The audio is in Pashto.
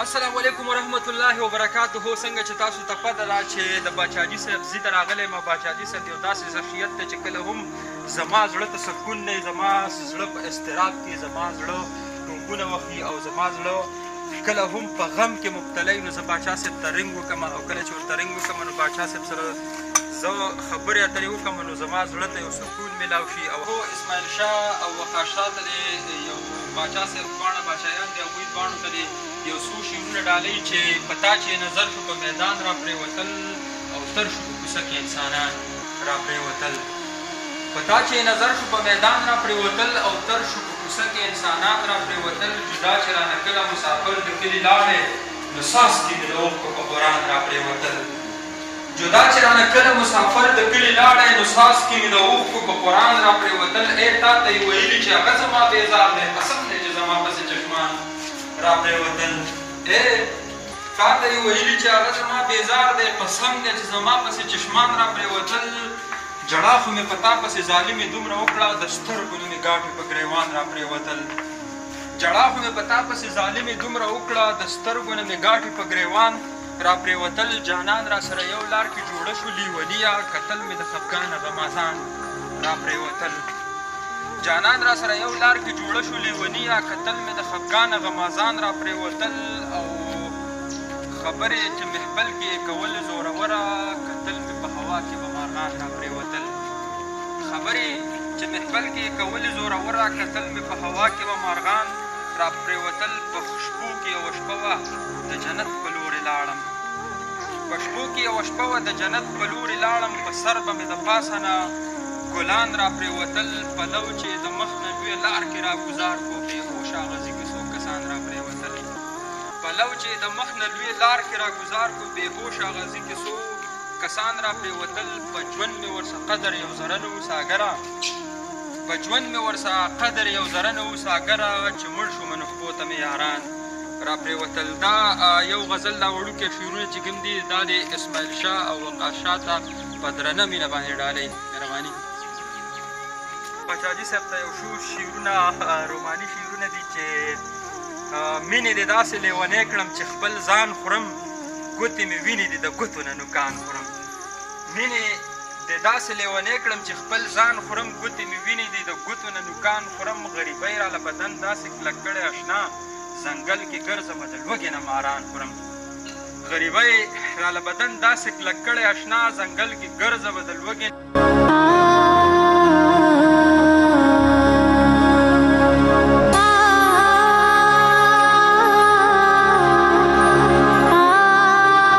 السلام علیکم ورحمت الله وبرکاته. څنګه چې تاسو ته پته ده چې د باچاجي صاحب زی ته راغلی یم. باچاجي صاحب یو داسې شخصیت دی چې کله هم زما زړه ته سکون دی، زما زړه په اضطراب کې زما زړه ټومبونه وهي او زما زړه کله هم په غم کې مبتلا نو زه باچا صاحب ته رنګ وکړم، او کله چې ورته رنګ وکړم نو باچا صاحب سره زه خبرې اترې وکړم نو زما زړه ته یو سکون میلاو شي. او هو اسماعیل شاه او وقاص شاه ته یو باچا صاحب دواړه باچایان دي، هغوی دواړو ته یو څو شعرونه ډالۍ چې په تا چې نظر شو په میدان را پرېوتل او تر شو په کوڅه کې انسانان را پرېوتل. په تا چې نظر شو په میدان را پرېوتل او تر شو په کوڅه کې انسانان را پرېوتل. جدا چې رانه کله مسافر د کلي لاړې نو ساس کې مې د اوښکو په باران را پرېوتل. جدا چې رانه کله مسافر د کلي لاړې نو ساس کې مې د اوښکو په قرآن را پرېوتل. ای تا ته یې ویلي چې هغه زما بیزار دی، قسم دی چې زما پسې چشمان را پرېوتل. تا ته یې ویلي چې هغه زما بیزار دی، قسم دی چې زما پسې چشمان را پرېوتل. جړا خو مې په تا پسې ظالمې دومره وکړه، د سترګو نه مې ګاټې په ګریوان را پرېوتل. جړا خو مې په تا پسې ظالمې دومره وکړه، د سترګو نه مې ګاټې په ګریوان را پرېوتل. جانان را سره یو لار کې جوړه شو لیونیه، کتل مې د خفګانه غمازان را پرېوتل. جانان را سره یو لار کې جوړه شو لیونیه، کتل مې د خفګانه غمازان را پرېوتل. او خبرې چې محفل کې کول زوروره، کتل مې په هوا کې به مارغان را پرېوتل. خبرې چې محفل کې کول زوروره، کتل مې په هوا کې به مارغان را پرېوتل. په شپو کې یوه شپه وه د جنت په لورې لاړم، په شپو کې یوه شپه وه د جنت په لورې لاړم. په سر به مې د پاسه نه ګلان را پرېوتل. پلو چې د مخ نه لویه لار کې را ګزار کو، بېهوشه غزي کې څو کسان را پرېوتل. پلو چې د مخ نه لویه لار کې را ګزار کو، بېهوشه غزي کې څو کسان را پرېوتل. په ژوند مې ورڅه قدر یو ذره نه و ساګره، په ژوند مې ورڅه قدر یو ذره نه و ساګره، چې مړ شومه نو خپو ته مې یاران را پرېوتل. دا یو غزل دا وړوکي شعرونه چې کوم دي دا د اسماعیل شاه او وقاص شاه ته په درنه مینه باندې ډالۍ. مهرباني. باچاجي صاحب ته یو څو شعرونه روماني شعرونه دي چې مینې دې داسې لیونی کړم چې خپل ځان خورم، ګوتې مې وینې دي د ګوتو نه نوکان خورم. مینې دې داسې لیونی کړم چې خپل ځان خورم، ګوتې مې وینې دي د ګوتو نه نوکان خورم. غریبۍ راله بدن داسې کلک کړی اشنا، ځنګل کې ګرځم د لوږې نه ماران خورم. غریبۍ راله بدن داسې کلک کړی اشنا، ځنګل کې ګرځم د لوږې